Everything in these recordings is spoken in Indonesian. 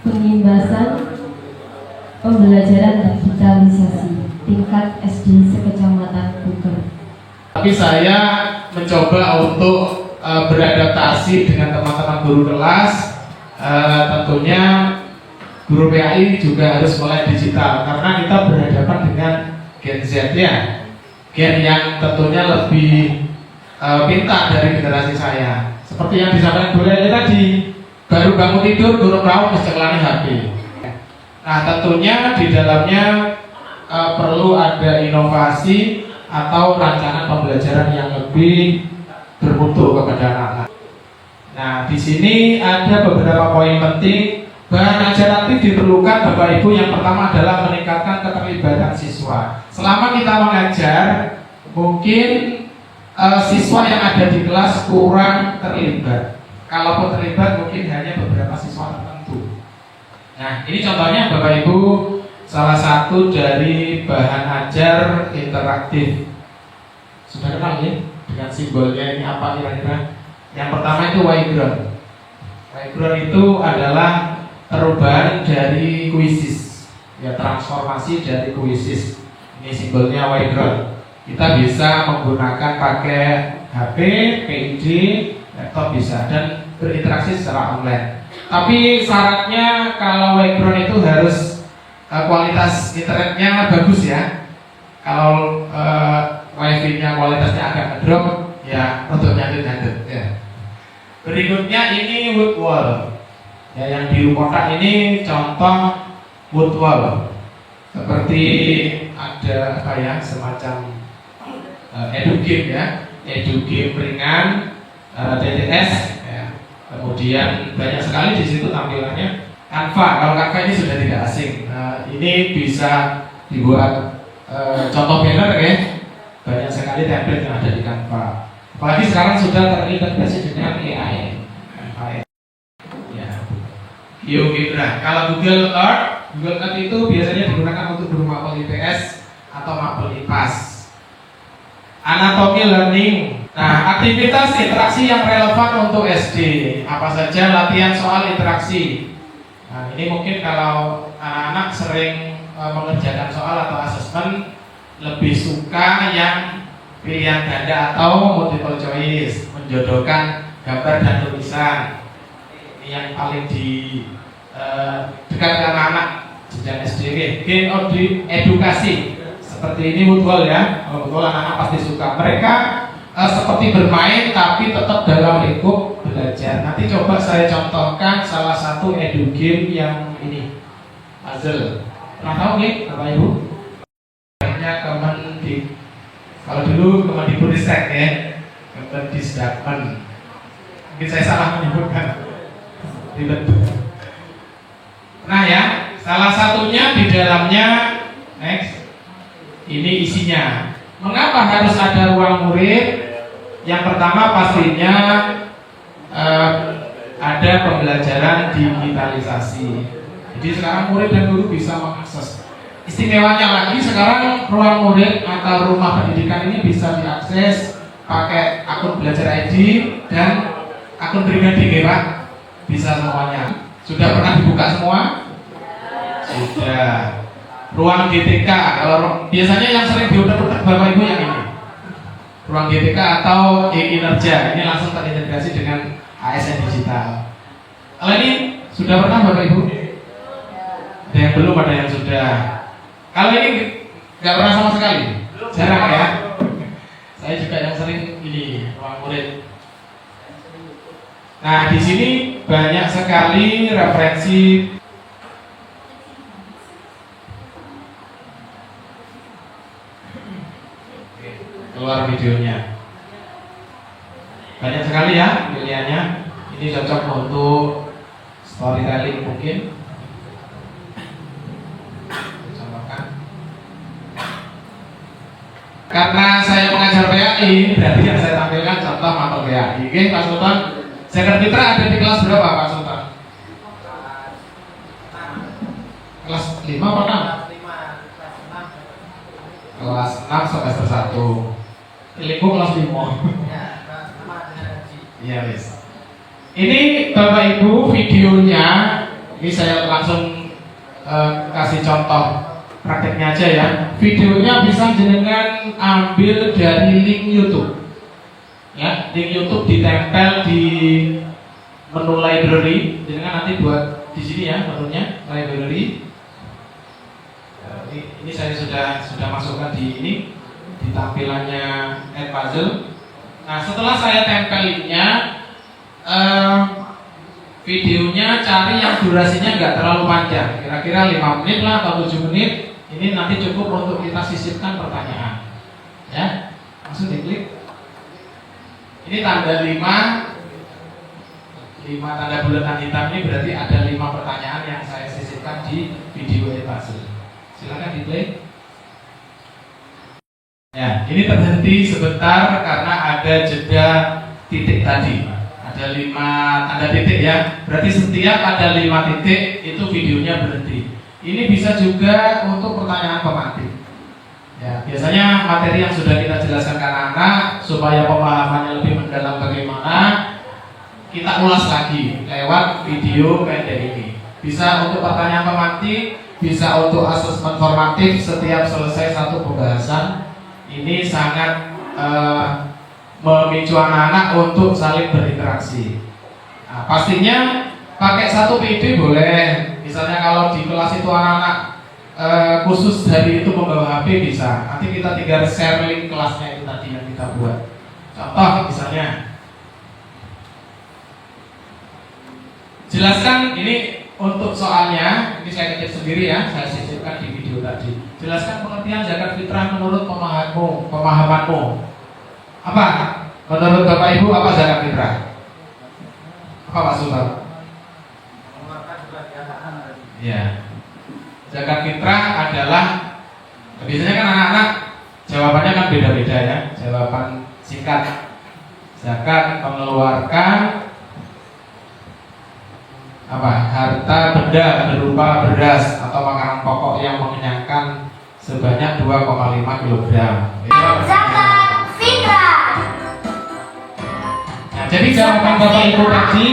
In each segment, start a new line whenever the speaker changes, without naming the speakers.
Pengimbasan pembelajaran digitalisasi tingkat SD sekecamatan Buker.
Tapi saya mencoba untuk beradaptasi dengan teman-teman guru kelas. Tentunya guru PAI juga harus mulai digital karena kita berhadapan dengan Gen Z ya, gen yang tentunya lebih pintar dari generasi saya. Seperti yang disampaikan Bu Leli tadi, baru bangun tidur guru tahu keceklane HP. Nah tentunya di dalamnya perlu ada inovasi atau rancangan pembelajaran yang lebih bermutu kepada anak-anak. Nah di sini ada beberapa poin penting. Bahan ajar aktif diperlukan Bapak Ibu. Yang pertama adalah meningkatkan keterlibatan siswa. Selama kita mengajar, mungkin siswa yang ada di kelas kurang terlibat. Kalaupun terlibat mungkin hanya beberapa siswa tertentu. Nah ini contohnya Bapak Ibu, salah satu dari bahan ajar interaktif. Sudah kenal ya dengan simbolnya ini apa kira-kira? Yang pertama itu Y-ground. Y-ground itu adalah perubahan dari kuisis, ya transformasi dari kuisis. Ini simbolnya Y-ground. Kita bisa menggunakan pakai HP, PID, laptop bisa, dan berinteraksi secara online. Tapi syaratnya kalau Y-ground itu harus kualitas internetnya bagus ya. Kalau wifi-nya kualitasnya agak ngedrop, ya untuk nyadut-nyadut ya. Berikutnya ini wood wall. Ya, yang biru kotak ini contoh wood wall. Seperti ada apa ya, semacam edu game ya, edu game ringan, TTS ya. Kemudian banyak sekali di situ tampilannya. Canva, kalau Canva ini sudah tidak asing. Ini bisa dibuat contoh banner ya. Banyak sekali template yang ada di Canva. Apalagi sekarang sudah terintegrasi dengan AI. Ya. GeoGebra. Kalau Google Earth itu biasanya digunakan untuk guru mapel IPS atau mapel IPAS. Anatomi learning. Nah, aktivitas interaksi yang relevan untuk SD. Apa saja latihan soal interaksi. Nah, ini mungkin kalau anak-anak sering mengerjakan soal atau asesmen lebih suka yang pilihan ganda atau multiple choice, menjodohkan gambar dan tulisan. Ini yang paling dekat dengan anak jenjang SD. Game edukasi seperti ini woodwall ya. Kalau woodwall anak-anak pasti suka. Mereka seperti bermain tapi tetap dalam lingkup belajar. Nanti coba saya contohkan salah satu edu game yang ini, puzzle. Pernah tahu nih Bapak Ibu? Kemendik. Kalau dulu Kemendikbudristek ya, Kemendisdakmen. Mungkin saya salah menyebutkan. Ribet. Nah ya, salah satunya di dalamnya next. Ini isinya. Mengapa harus ada ruang murid? Yang pertama pastinya ada pembelajaran digitalisasi. Jadi sekarang murid dan guru bisa mengakses. Istimewanya lagi sekarang ruang murid atau rumah pendidikan ini bisa diakses pakai akun belajar ID dan akun pribadi ya Pak. Bisa semuanya. Sudah pernah dibuka semua? Sudah. Ruang GTK, kalau biasanya yang sering diutak-utak Bapak Ibu yang ini. Ruang GTK atau e-kinerja, ini langsung terintegrasi dengan ASN digital. Kalau ini sudah pernah Bapak Ibu? Ada yang belum, ada yang sudah. Kalau ini nggak pernah sama sekali, jarang ya. Saya juga yang sering ini ruang murid. Nah di sini banyak sekali referensi. Keluar videonya. Banyak sekali ya pilihannya. Ini cocok untuk storytelling mungkin. Karena saya mengajar PAI, berarti yang saya tampilkan contoh mapel PAI. Oke, Pak Sultan. Zakat Fitrah ada di kelas berapa Pak Sultan? Kelas 5 apa 6? Kelas 6 semester 1. Lingkup kelas 5. Iya, Miss. Ini Bapak Ibu videonya Ini saya langsung kasih contoh prakteknya aja ya. Videonya bisa jenengan ambil dari link YouTube. Ya, link YouTube ditempel di menu library. Jenengan nanti buat di sini ya menunya library. Ini saya sudah masukkan di tampilannya Edpuzzle. Nah, setelah saya tempel linknya, videonya cari yang durasinya nggak terlalu panjang, kira-kira 5 menit lah atau 7 menit. Ini nanti cukup untuk kita sisipkan pertanyaan. Ya, langsung diklik. Ini tanda 5 tanda bulatan hitam ini berarti ada 5 pertanyaan yang saya sisipkan di video Edpuzzle. Silakan diplay. Ya, ini terhenti sebentar karena ada jeda titik tadi. Ada 5 tanda titik ya. Berarti setiap ada 5 titik itu videonya berhenti. Ini bisa juga untuk pertanyaan pemantik. Ya, biasanya materi yang sudah kita jelaskan ke anak-anak supaya pemahamannya lebih mendalam bagaimana, kita ulas lagi lewat video pendek ini. Bisa untuk pertanyaan pemantik, bisa untuk asesmen formatif setiap selesai satu pembahasan. Ini sangat memicu anak-anak untuk saling berinteraksi. Nah, pastinya pakai satu PD boleh. Misalnya kalau di kelas itu anak-anak khusus hari itu membawa HP bisa. Nanti kita tinggal share link kelasnya itu tadi yang kita buat. Contoh misalnya, jelaskan ini untuk soalnya. Ini saya ketik sendiri ya. Saya sisipkan di video tadi. Jelaskan pengertian zakat fitrah menurut pemahamanmu. Apa? Menurut Bapak Ibu apa zakat fitrah? Apa Pak Sultan? Ya. Zakat fitrah adalah, biasanya kan anak-anak jawabannya kan beda-beda ya. Jawaban singkat. Zakat mengeluarkan apa? Harta benda berupa beras atau makanan pokok yang mengenyangkan sebanyak 2,5 kg.
Zakat fitrah.
Nah, jadi jawaban Bapak Ibu tadi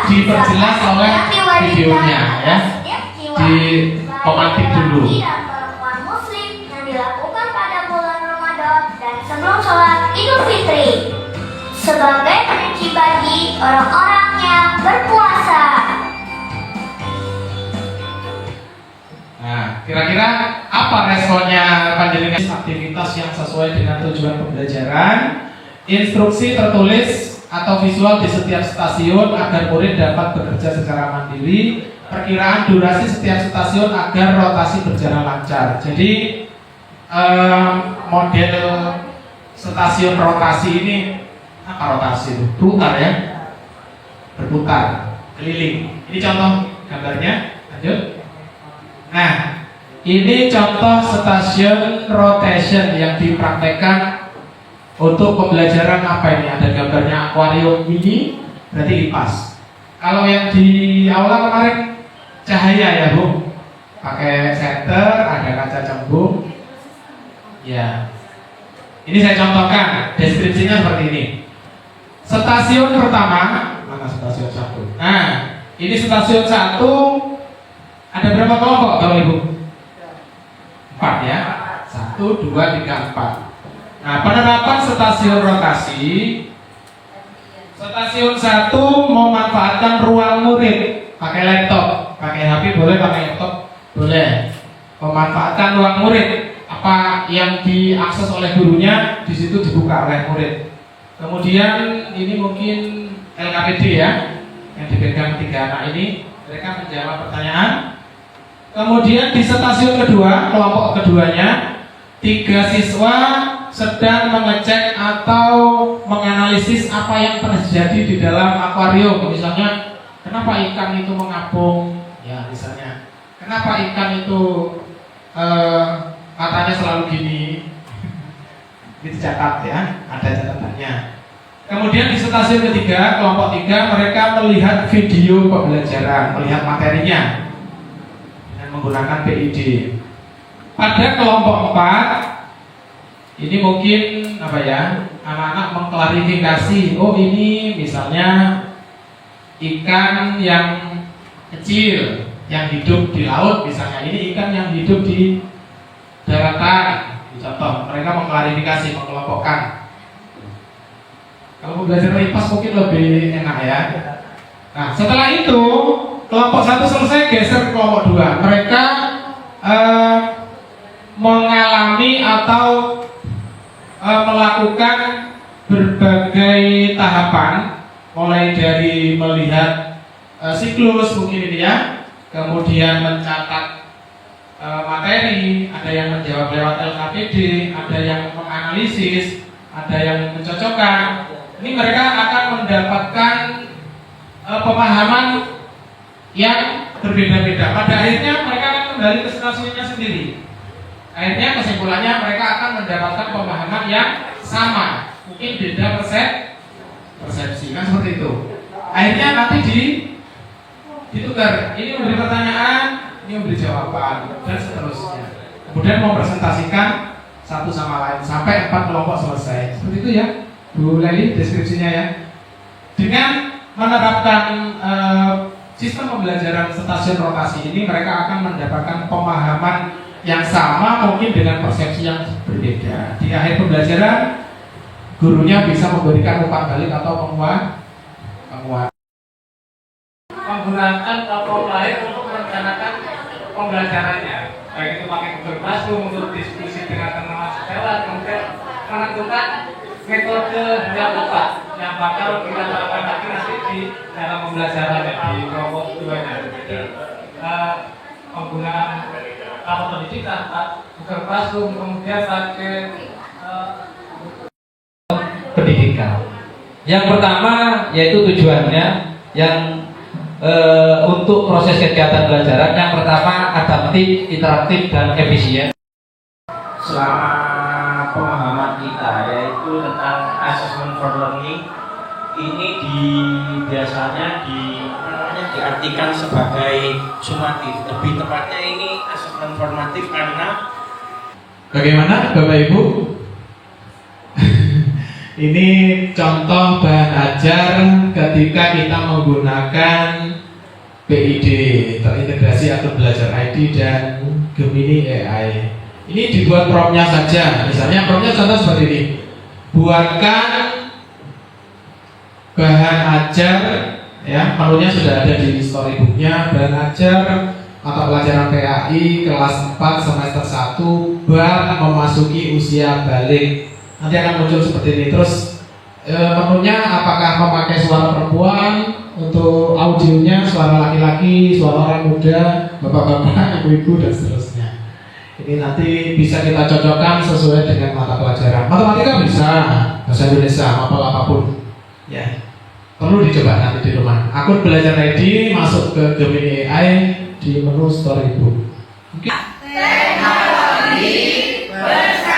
diperjelas oleh videonya ya. Di pemantik dulu.
Dan perempuan muslim yang dilakukan pada bulan Ramadan dan sebelum sholat Idul Fitri sebagai rinci bagi orang-orang yang berpuasa.
Nah, kira-kira apa responnya panjenengan? Aktivitas yang sesuai dengan tujuan pembelajaran, instruksi tertulis atau visual di setiap stasiun agar murid dapat bekerja secara mandiri, perkiraan durasi setiap stasiun agar rotasi berjalan lancar. Jadi model stasiun rotasi ini apa rotasi itu? Putar ya, berputar, keliling. Ini contoh gambarnya. Lanjut. Nah, ini contoh stasiun rotation yang dipraktekkan untuk pembelajaran apa ini? Ada gambarnya akuarium mini, berarti IPAS. Kalau yang di aula kemarin cahaya ya Bu, pakai senter, ada kaca cembung. Ya, ini saya contohkan, deskripsinya seperti ini. Stasiun pertama, mana stasiun 1? Nah, ini stasiun 1. Ada berapa kelompok Bapak Ibu? 4 ya. 1, 2, 3, 4. Nah, penerapan stasiun rotasi. Stasiun 1 memanfaatkan ruang murid. Pakai laptop, pakai HP boleh, pakai laptop boleh. Memanfaatkan ruang murid. Apa yang diakses oleh gurunya di situ dibuka oleh murid. Kemudian ini mungkin LKPD ya, yang dipegang 3 anak ini. Mereka menjawab pertanyaan. Kemudian di stasiun kedua, kelompok keduanya, 3 siswa sedang mengecek atau menganalisis apa yang terjadi di dalam akuarium. Misalnya, kenapa ikan itu mengapung? Ya, misalnya, kenapa ikan itu matanya selalu gini? Dicatat ya, ada catatannya. Kemudian di stasiun ketiga, kelompok 3, mereka melihat video pembelajaran, melihat materinya menggunakan PID. Pada kelompok 4 ini mungkin apa ya, anak-anak mengklarifikasi, oh ini misalnya ikan yang kecil yang hidup di laut, misalnya ini ikan yang hidup di daratan. Contoh, mereka mengklarifikasi, mengelompokkan. Kalau belajar IPAS mungkin lebih enak ya. Nah, setelah itu kelompok 1 selesai, geser ke kelompok 2. Mereka mengalami atau melakukan berbagai tahapan, mulai dari melihat siklus mungkin ini ya, kemudian mencatat materi, ada yang menjawab lewat LKPD, ada yang menganalisis, ada yang mencocokkan. Ini mereka akan mendapatkan pemahaman yang berbeda-beda. Pada akhirnya mereka akan kembali ke stasiunnya sendiri. Akhirnya kesimpulannya mereka akan mendapatkan pemahaman yang sama, mungkin beda persepsi, kan seperti itu. Akhirnya nanti ditukar. Ini memberi pertanyaan, ini memberi jawaban, dan seterusnya. Kemudian mempresentasikan satu sama lain sampai 4 kelompok selesai. Seperti itu ya, Bu Leli, deskripsinya ya. Dengan menerapkan sistem pembelajaran stasiun rotasi ini, mereka akan mendapatkan pemahaman yang sama, mungkin dengan persepsi yang berbeda. Di akhir pembelajaran, gurunya bisa memberikan umpan balik atau penguat. Menggunakan platform lain untuk merencanakan pembelajarannya, baik itu pakai Google Classroom untuk diskusi dengan teman-teman sejawat, kemudian menentukan metode dialog yang bakal kita terapkan lagi nanti di dalam pembelajaran di kelompok 2-nya. Jadi penggunaan platform digital, Google Classroom, kemudian pakai
pendidikan. Yang pertama yaitu tujuannya yang untuk proses kegiatan pembelajaran yang pertama adaptif, interaktif, dan efisien.
Selama pemahaman kita yaitu tentang assessment for learning ini biasanya diartikan sebagai sumatif. Lebih tepatnya ini assessment formatif karena
bagaimana Bapak Ibu? Ini contoh bahan ajar ketika kita menggunakan PID, terintegrasi atur belajar ID dan Gemini AI. Ini dibuat promnya saja. Misalnya promnya contoh seperti ini. Buatkan bahan ajar, ya, menunya sudah ada di storybooknya. Bahan ajar mata pelajaran PAI kelas 4 semester 1 bab memasuki usia balik. Nanti akan muncul seperti ini. Terus menunya apakah memakai suara perempuan, untuk audionya suara laki-laki, suara orang muda, bapak-bapak, ibu-ibu, dan seterusnya. Ini nanti bisa kita cocokkan sesuai dengan mata pelajaran. Matematika bisa, bahasa Indonesia, apapun. Ya, perlu dicoba nanti di rumah. Akun belajar ID masuk ke Gemini AI di menu storybook. Teknologi bersama.